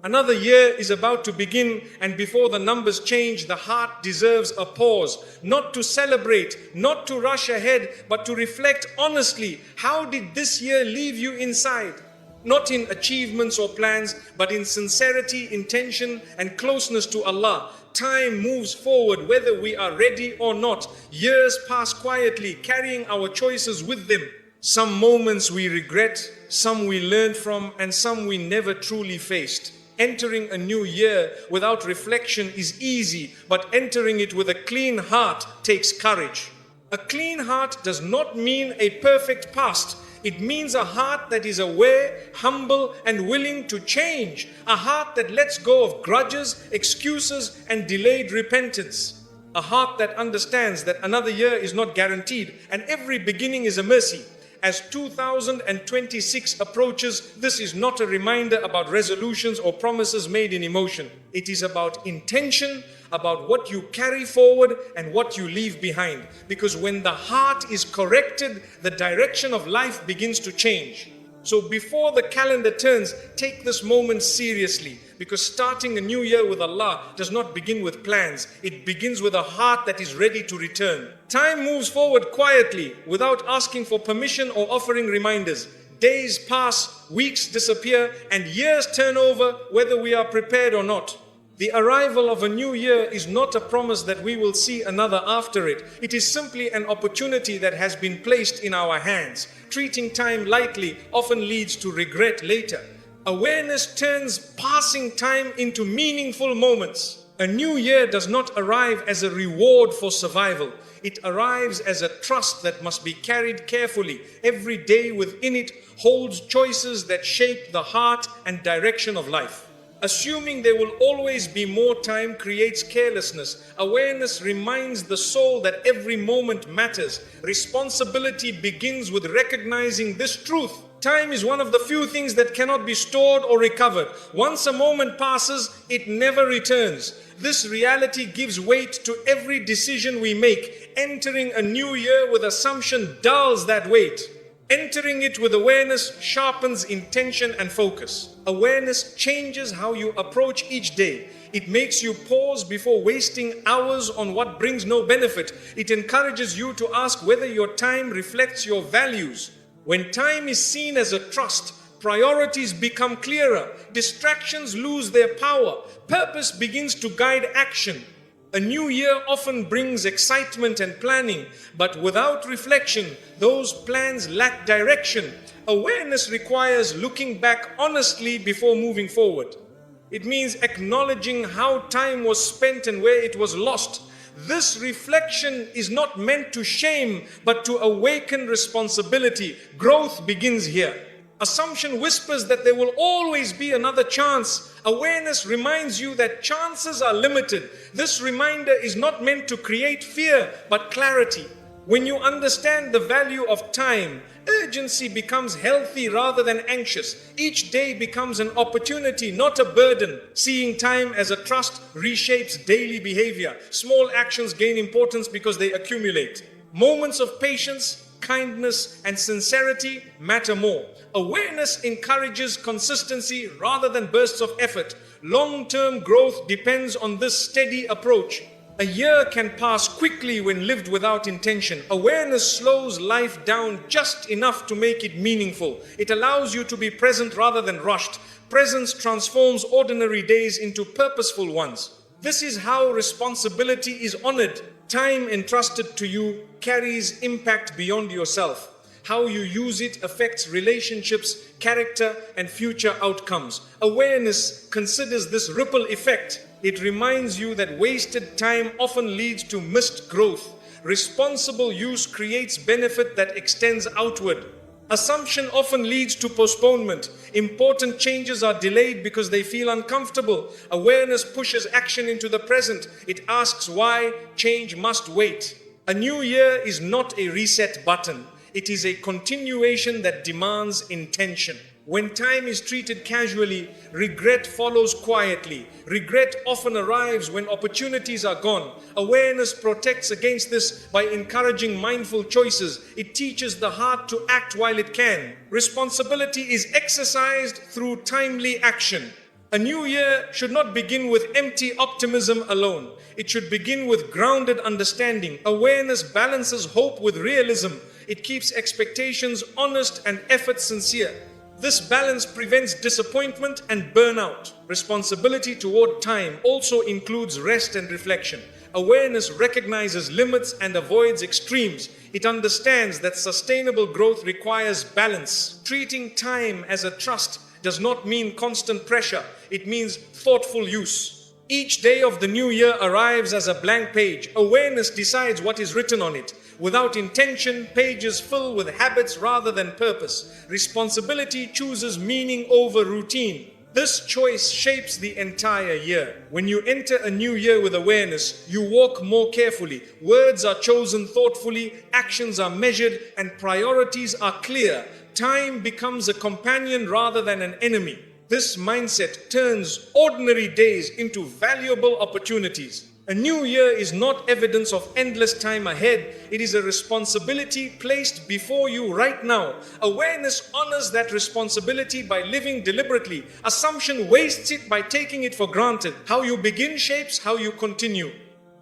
Another year is about to begin, and before the numbers change, the heart deserves a pause. Not to celebrate, not to rush ahead, but to reflect honestly. How did this year leave you inside? Not in achievements or plans, but in sincerity, intention, and closeness to Allah. Time moves forward whether we are ready or not. Years pass quietly, carrying our choices with them. Some moments we regret, some we learned from, and some we never truly faced. Entering a new year without reflection is easy, but entering it with a clean heart takes courage. A clean heart does not mean a perfect past. It means a heart that is aware, humble, and willing to change. A heart that lets go of grudges, excuses, and delayed repentance. A heart that understands that another year is not guaranteed and every beginning is a mercy. As 2026 approaches, this is not a reminder about resolutions or promises made in emotion. It is about intention, about what you carry forward and what you leave behind. Because when the heart is corrected, the direction of life begins to change. So before the calendar turns, take this moment seriously, because starting a new year with Allah does not begin with plans. It begins with a heart that is ready to return. Time moves forward quietly without asking for permission or offering reminders. Days pass, weeks disappear, and years turn over whether we are prepared or not. The arrival of a new year is not a promise that we will see another after it. It is simply an opportunity that has been placed in our hands. Treating time lightly often leads to regret later. Awareness turns passing time into meaningful moments. A new year does not arrive as a reward for survival. It arrives as a trust that must be carried carefully. Every day within it holds choices that shape the heart and direction of life. Assuming there will always be more time creates carelessness. Awareness reminds the soul that every moment matters. Responsibility begins with recognizing this truth. Time is one of the few things that cannot be stored or recovered. Once a moment passes, it never returns. This reality gives weight to every decision we make. Entering a new year with assumption dulls that weight. Entering it with awareness sharpens intention and focus. Awareness changes how you approach each day. It makes you pause before wasting hours on what brings no benefit. It encourages you to ask whether your time reflects your values. When time is seen as a trust, priorities become clearer. Distractions lose their power. Purpose begins to guide action. A new year often brings excitement and planning, but without reflection, those plans lack direction. Awareness requires looking back honestly before moving forward. It means acknowledging how time was spent and where it was lost. This reflection is not meant to shame, but to awaken responsibility. Growth begins here. Assumption whispers that there will always be another chance. Awareness reminds you that chances are limited. This reminder is not meant to create fear, but clarity. When you understand the value of time, urgency becomes healthy rather than anxious. Each day becomes an opportunity, not a burden. Seeing time as a trust reshapes daily behavior. Small actions gain importance because they accumulate. Moments of patience, kindness, and sincerity matter more. Awareness encourages consistency rather than bursts of effort. Long-term growth depends on this steady approach. A year can pass quickly when lived without intention. Awareness slows life down just enough to make it meaningful. It allows you to be present rather than rushed. Presence transforms ordinary days into purposeful ones. This is how responsibility is honored. Time entrusted to you carries impact beyond yourself. How you use it affects relationships, character, and future outcomes. Awareness considers this ripple effect. It reminds you that wasted time often leads to missed growth. Responsible use creates benefit that extends outward. Assumption often leads to postponement. Important changes are delayed because they feel uncomfortable. Awareness pushes action into the present. It asks why change must wait. A new year is not a reset button. It is a continuation that demands intention. When time is treated casually, regret follows quietly. Regret often arrives when opportunities are gone. Awareness protects against this by encouraging mindful choices. It teaches the heart to act while it can. Responsibility is exercised through timely action. A new year should not begin with empty optimism alone. It should begin with grounded understanding. Awareness balances hope with realism. It keeps expectations honest and effort sincere. This balance prevents disappointment and burnout. Responsibility toward time also includes rest and reflection. Awareness recognizes limits and avoids extremes. It understands that sustainable growth requires balance. Treating time as a trust does not mean constant pressure. It means thoughtful use. Each day of the new year arrives as a blank page. Awareness decides what is written on it. Without intention, pages fill with habits rather than purpose. Responsibility chooses meaning over routine. This choice shapes the entire year. When you enter a new year with awareness, you walk more carefully. Words are chosen thoughtfully, actions are measured, and priorities are clear. Time becomes a companion rather than an enemy. This mindset turns ordinary days into valuable opportunities. A new year is not evidence of endless time ahead. It is a responsibility placed before you right now. Awareness honors that responsibility by living deliberately. Assumption wastes it by taking it for granted. How you begin shapes how you continue.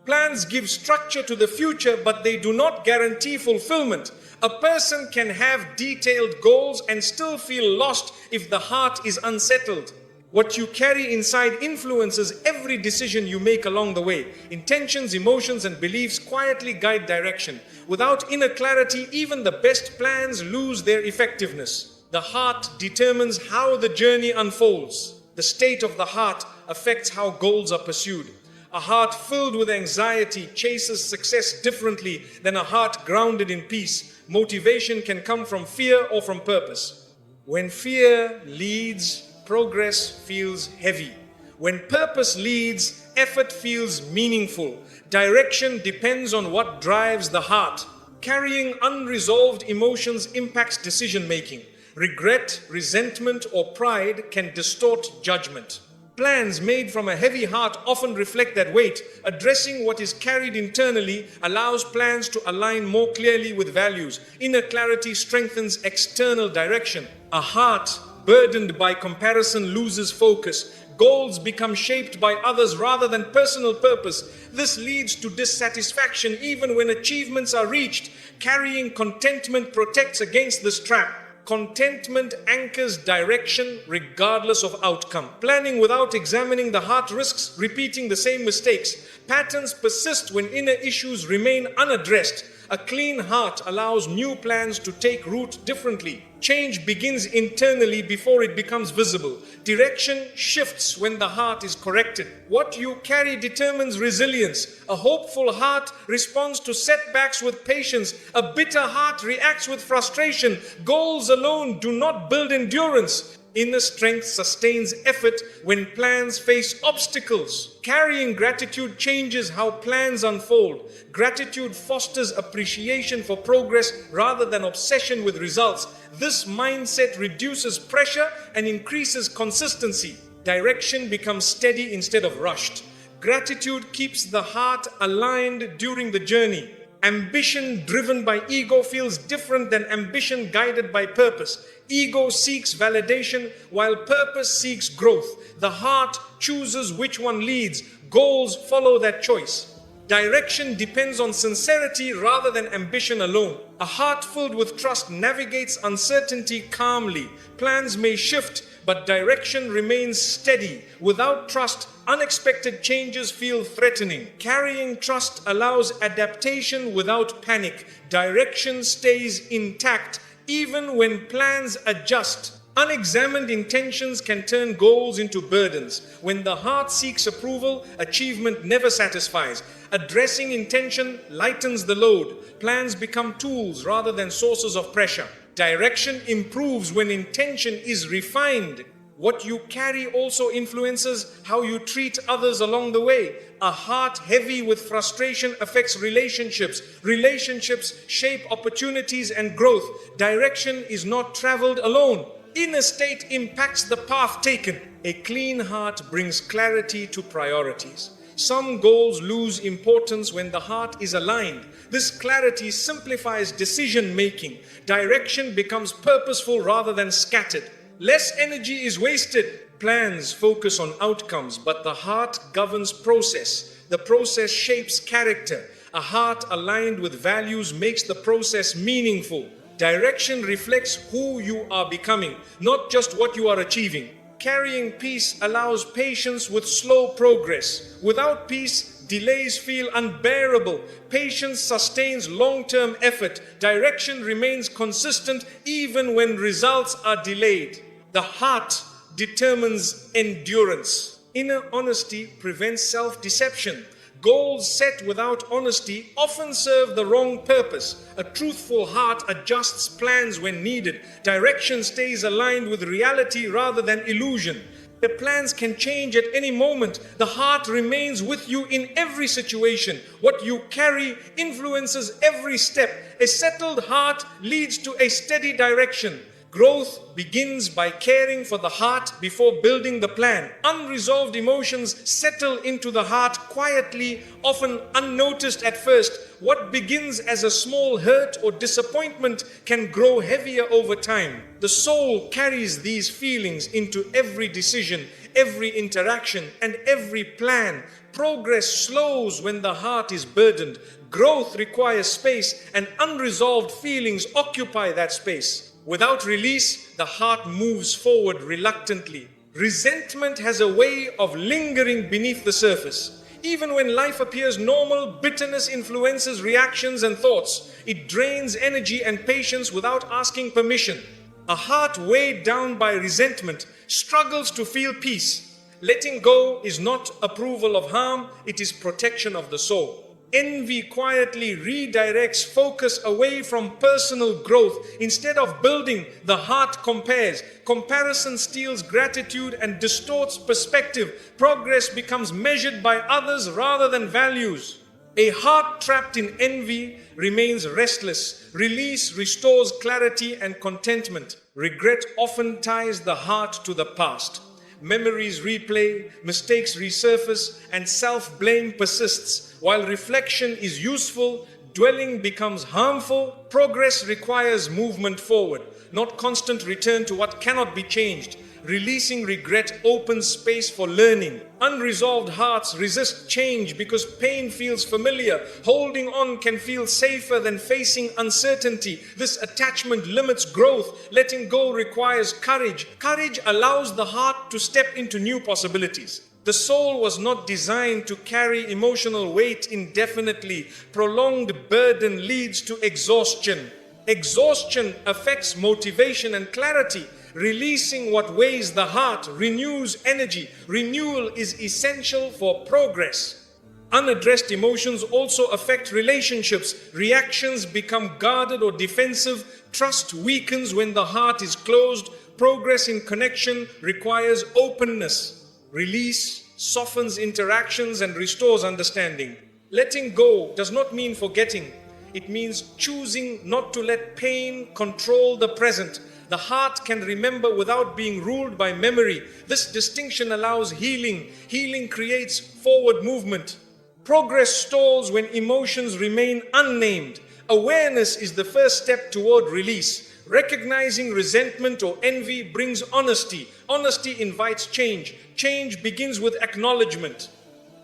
Plans give structure to the future, but they do not guarantee fulfillment. A person can have detailed goals and still feel lost if the heart is unsettled. What you carry inside influences every decision you make along the way. Intentions, emotions, and beliefs quietly guide direction. Without inner clarity, even the best plans lose their effectiveness. The heart determines how the journey unfolds. The state of the heart affects how goals are pursued. A heart filled with anxiety chases success differently than a heart grounded in peace. Motivation can come from fear or from purpose. When fear leads, progress feels heavy. When purpose leads, effort feels meaningful. Direction depends on what drives the heart. Carrying unresolved emotions impacts decision making. Regret, resentment, or pride can distort judgment. Plans made from a heavy heart often reflect that weight. Addressing what is carried internally allows plans to align more clearly with values. Inner clarity strengthens external direction. A heart burdened by comparison loses focus. Goals become shaped by others rather than personal purpose. This leads to dissatisfaction even when achievements are reached. Carrying contentment protects against this trap. Contentment anchors direction regardless of outcome. Planning without examining the heart risks repeating the same mistakes. Patterns persist when inner issues remain unaddressed. A clean heart allows new plans to take root differently. Change begins internally before it becomes visible. Direction shifts when the heart is corrected. What you carry determines resilience. A hopeful heart responds to setbacks with patience. A bitter heart reacts with frustration. Goals alone do not build endurance. Inner strength sustains effort when plans face obstacles. Carrying gratitude changes how plans unfold. Gratitude fosters appreciation for progress rather than obsession with results. This mindset reduces pressure and increases consistency. Direction becomes steady instead of rushed. Gratitude keeps the heart aligned during the journey. Ambition driven by ego feels different than ambition guided by purpose. Ego seeks validation while purpose seeks growth. The heart chooses which one leads. Goals follow that choice. Direction depends on sincerity rather than ambition alone. A heart filled with trust navigates uncertainty calmly. Plans may shift, but direction remains steady. Without trust, unexpected changes feel threatening. Carrying trust allows adaptation without panic. Direction stays intact even when plans adjust. Unexamined intentions can turn goals into burdens. When the heart seeks approval, achievement never satisfies. Addressing intention lightens the load. Plans become tools rather than sources of pressure. Direction improves when intention is refined. What you carry also influences how you treat others along the way. A heart heavy with frustration affects relationships. Relationships shape opportunities and growth. Direction is not traveled alone. Inner state impacts the path taken. A clean heart brings clarity to priorities. Some goals lose importance when the heart is aligned. This clarity simplifies decision making. Direction becomes purposeful rather than scattered. Less energy is wasted. Plans focus on outcomes, but the heart governs process. The process shapes character. A heart aligned with values makes the process meaningful. Direction reflects who you are becoming, not just what you are achieving. Carrying peace allows patience with slow progress. Without peace, delays feel unbearable. Patience sustains long-term effort. Direction remains consistent even when results are delayed. The heart determines endurance. Inner honesty prevents self-deception. Goals set without honesty often serve the wrong purpose. A truthful heart adjusts plans when needed. Direction stays aligned with reality rather than illusion. The plans can change at any moment. The heart remains with you in every situation. What you carry influences every step. A settled heart leads to a steady direction. Growth begins by caring for the heart before building the plan. Unresolved emotions settle into the heart quietly, often unnoticed at first. What begins as a small hurt or disappointment can grow heavier over time. The soul carries these feelings into every decision, every interaction, and every plan. Progress slows when the heart is burdened. Growth requires space, and unresolved feelings occupy that space. Without release, the heart moves forward reluctantly. Resentment has a way of lingering beneath the surface. Even when life appears normal, bitterness influences reactions and thoughts. It drains energy and patience without asking permission. A heart weighed down by resentment struggles to feel peace. Letting go is not approval of harm, it is protection of the soul. Envy quietly redirects focus away from personal growth. Instead of building, the heart compares. Comparison steals gratitude and distorts perspective. Progress becomes measured by others rather than values. A heart trapped in envy remains restless. Release restores clarity and contentment. Regret often ties the heart to the past. Memories replay, mistakes resurface, and self-blame persists. While reflection is useful, dwelling becomes harmful. Progress requires movement forward, not constant return to what cannot be changed. Releasing regret opens space for learning. Unresolved hearts resist change because pain feels familiar. Holding on can feel safer than facing uncertainty. This attachment limits growth. Letting go requires courage. Courage allows the heart to step into new possibilities. The soul was not designed to carry emotional weight indefinitely. Prolonged burden leads to exhaustion. Exhaustion affects motivation and clarity. Releasing what weighs the heart renews energy. Renewal is essential for progress. Unaddressed emotions also affect relationships. Reactions become guarded or defensive. Trust weakens when the heart is closed. Progress in connection requires openness. Release softens interactions and restores understanding. Letting go does not mean forgetting. It means choosing not to let pain control the present. The heart can remember without being ruled by memory. This distinction allows healing. Healing creates forward movement. Progress stalls when emotions remain unnamed. Awareness is the first step toward release. Recognizing resentment or envy brings honesty. Honesty invites change. Change begins with acknowledgement.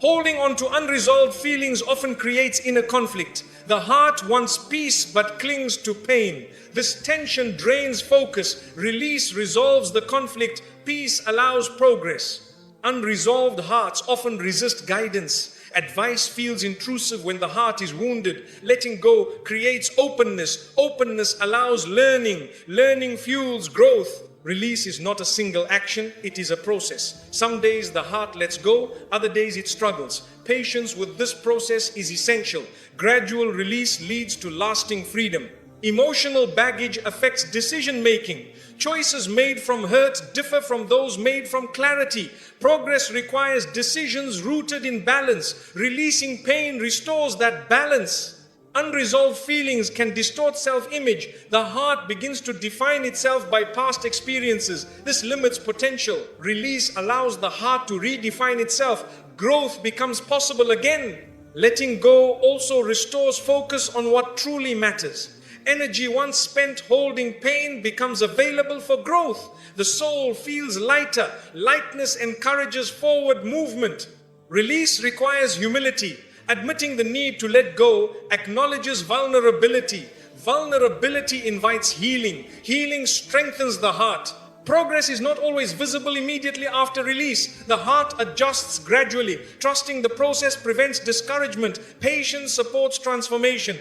Holding on to unresolved feelings often creates inner conflict. The heart wants peace but clings to pain. This tension drains focus. Release resolves the conflict. Peace allows progress. Unresolved hearts often resist guidance. Advice feels intrusive when the heart is wounded. Letting go creates openness. Openness allows learning. Learning fuels growth. Release is not a single action, it is a process. Some days the heart lets go, other days it struggles. Patience with this process is essential. Gradual release leads to lasting freedom. Emotional baggage affects decision making. Choices made from hurt differ from those made from clarity. Progress requires decisions rooted in balance. Releasing pain restores that balance. Unresolved feelings can distort self-image. The heart begins to define itself by past experiences. This limits potential. Release allows the heart to redefine itself. Growth becomes possible again. Letting go also restores focus on what truly matters. Energy once spent holding pain becomes available for growth. The soul feels lighter. Lightness encourages forward movement. Release requires humility. Admitting the need to let go acknowledges vulnerability. Vulnerability invites healing. Healing strengthens the heart. Progress is not always visible immediately after release. The heart adjusts gradually. Trusting the process prevents discouragement. Patience supports transformation.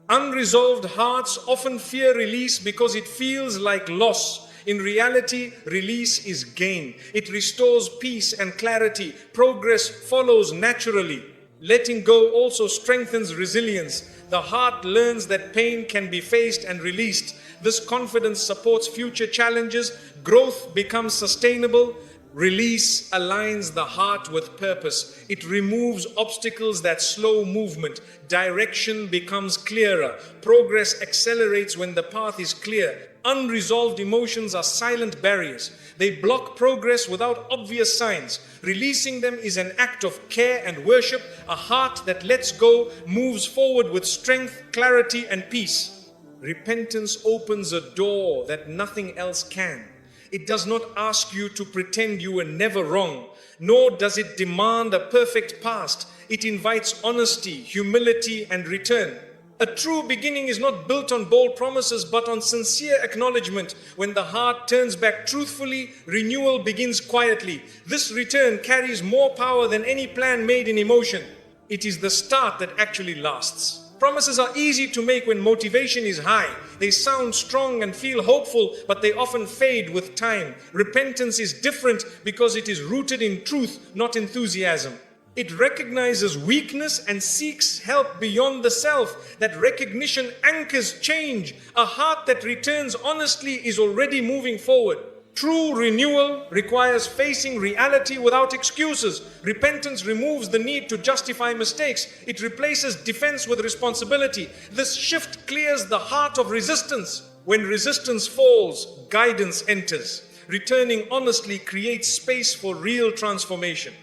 Unresolved hearts often fear release because it feels like loss. In reality, release is gain. It restores peace and clarity. Progress follows naturally. Letting go also strengthens resilience. The heart learns that pain can be faced and released. This confidence supports future challenges. Growth becomes sustainable. Release aligns the heart with purpose. It removes obstacles that slow movement. Direction becomes clearer. Progress accelerates when the path is clear. Unresolved emotions are silent barriers. They block progress without obvious signs. Releasing them is an act of care and worship. A heart that lets go moves forward with strength, clarity, and peace. Repentance opens a door that nothing else can. It does not ask you to pretend you were never wrong, nor does it demand a perfect past. It invites honesty, humility, and return. A true beginning is not built on bold promises, but on sincere acknowledgement. When the heart turns back truthfully, renewal begins quietly. This return carries more power than any plan made in emotion. It is the start that actually lasts. Promises are easy to make when motivation is high. They sound strong and feel hopeful, but they often fade with time. Repentance is different because it is rooted in truth, not enthusiasm. It recognizes weakness and seeks help beyond the self. That recognition anchors change. A heart that returns honestly is already moving forward. True renewal requires facing reality without excuses. Repentance removes the need to justify mistakes. It replaces defense with responsibility. This shift clears the heart of resistance. When resistance falls, guidance enters. Returning honestly creates space for real transformation.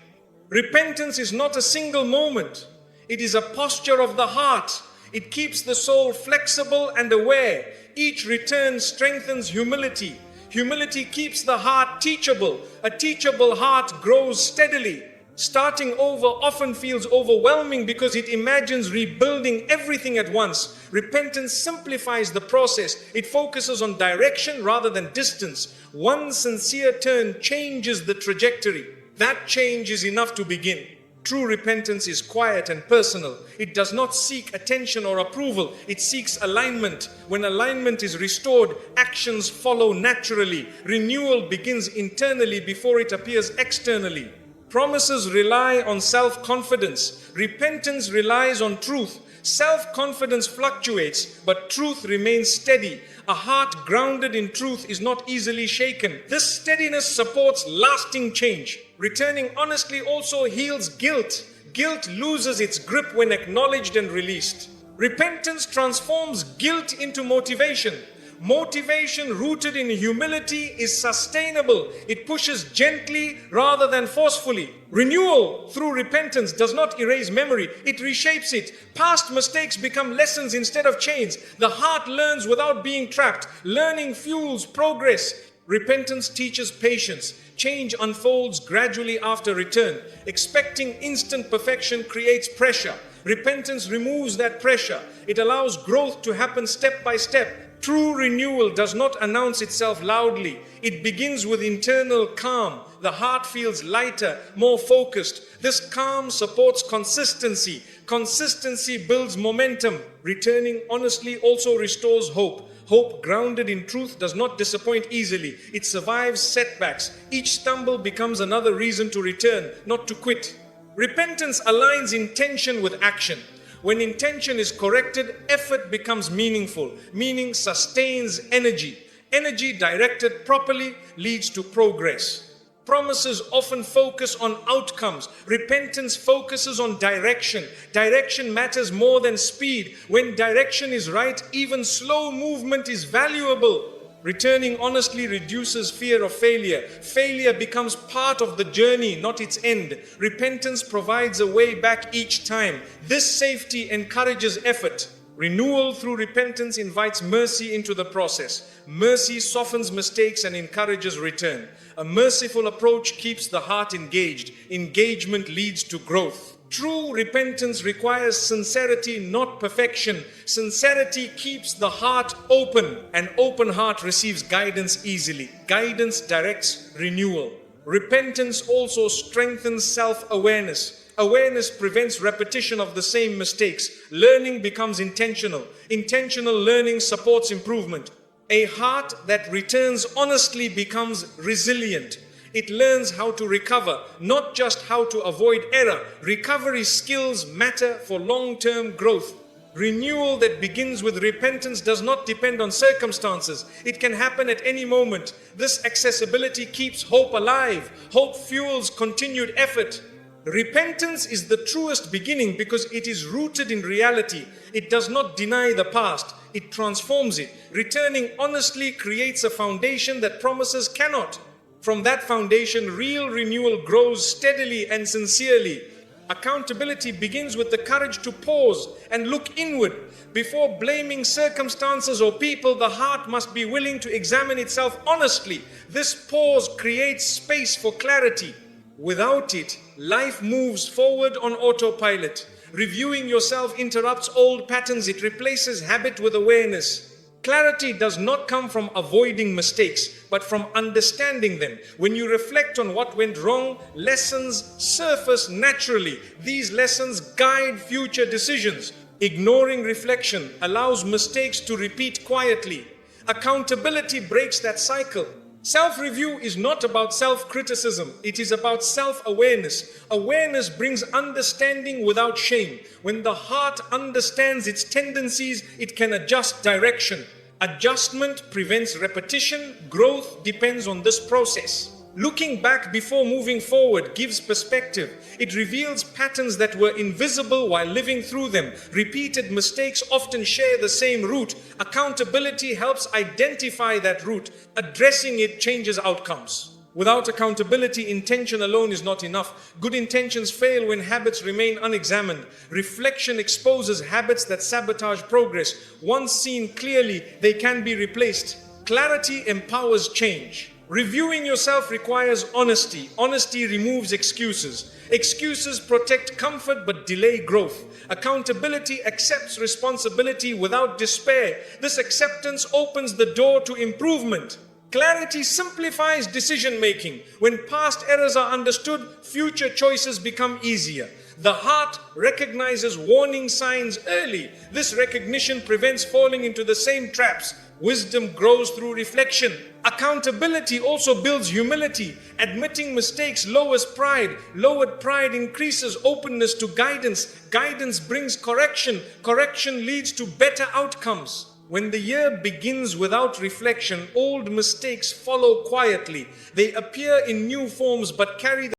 Repentance is not a single moment. It is a posture of the heart. It keeps the soul flexible and aware. Each return strengthens humility. Humility keeps the heart teachable. A teachable heart grows steadily. Starting over often feels overwhelming because it imagines rebuilding everything at once. Repentance simplifies the process. It focuses on direction rather than distance. One sincere turn changes the trajectory. That change is enough to begin. True repentance is quiet and personal. It does not seek attention or approval. It seeks alignment. When alignment is restored, actions follow naturally. Renewal begins internally before it appears externally. Promises rely on self-confidence. Repentance relies on truth. Self-confidence fluctuates, but truth remains steady. A heart grounded in truth is not easily shaken. This steadiness supports lasting change. Returning honestly also heals guilt. Guilt loses its grip when acknowledged and released. Repentance transforms guilt into motivation. Motivation rooted in humility is sustainable. It pushes gently rather than forcefully. Renewal through repentance does not erase memory, it reshapes it. Past mistakes become lessons instead of chains. The heart learns without being trapped. Learning fuels progress. Repentance teaches patience. Change unfolds gradually after return. Expecting instant perfection creates pressure. Repentance removes that pressure. It allows growth to happen step by step. True renewal does not announce itself loudly. It begins with internal calm. The heart feels lighter, more focused. This calm supports consistency. Consistency builds momentum. Returning honestly also restores hope. Hope grounded in truth does not disappoint easily. It survives setbacks. Each stumble becomes another reason to return, not to quit. Repentance aligns intention with action. When intention is corrected, effort becomes meaningful. Meaning sustains energy. Energy directed properly leads to progress. Promises often focus on outcomes. Repentance focuses on direction. Direction matters more than speed. When direction is right, even slow movement is valuable. Returning honestly reduces fear of failure. Failure becomes part of the journey, not its end. Repentance provides a way back each time. This safety encourages effort. Renewal through repentance invites mercy into the process. Mercy softens mistakes and encourages return. A merciful approach keeps the heart engaged. Engagement leads to growth. True repentance requires sincerity, not perfection. Sincerity keeps the heart open. An open heart receives guidance easily. Guidance directs renewal. Repentance also strengthens self-awareness. Awareness prevents repetition of the same mistakes. Learning becomes intentional. Intentional learning supports improvement. A heart that returns honestly becomes resilient. It learns how to recover, not just how to avoid error. Recovery skills matter for long-term growth. Renewal that begins with repentance does not depend on circumstances. It can happen at any moment. This accessibility keeps hope alive. Hope fuels continued effort. Repentance is the truest beginning because it is rooted in reality. It does not deny the past, it transforms it. Returning honestly creates a foundation that promises cannot. From that foundation, real renewal grows steadily and sincerely. Accountability begins with the courage to pause and look inward. Before blaming circumstances or people, the heart must be willing to examine itself honestly. This pause creates space for clarity. Without it, life moves forward on autopilot. Reviewing yourself interrupts old patterns. It replaces habit with awareness. Clarity does not come from avoiding mistakes, but from understanding them. When you reflect on what went wrong, lessons surface naturally. These lessons guide future decisions. Ignoring reflection allows mistakes to repeat quietly. Accountability breaks that cycle. Self-review is not about self-criticism. It is about self-awareness. Awareness brings understanding without shame. When the heart understands its tendencies, it can adjust direction. Adjustment prevents repetition. Growth depends on this process. Looking back before moving forward gives perspective. It reveals patterns that were invisible while living through them. Repeated mistakes often share the same root. Accountability helps identify that root. Addressing it changes outcomes. Without accountability, intention alone is not enough. Good intentions fail when habits remain unexamined. Reflection exposes habits that sabotage progress. Once seen clearly, they can be replaced. Clarity empowers change. Reviewing yourself requires honesty. Honesty removes excuses. Excuses protect comfort but delay growth. Accountability accepts responsibility without despair. This acceptance opens the door to improvement. Clarity simplifies decision-making. When past errors are understood, future choices become easier. The heart recognizes warning signs early. This recognition prevents falling into the same traps. Wisdom grows through reflection. Accountability also builds humility. Admitting mistakes lowers pride. Lowered pride increases openness to guidance. Guidance brings correction. Correction leads to better outcomes. When the year begins without reflection, old mistakes follow quietly. They appear in new forms but carry the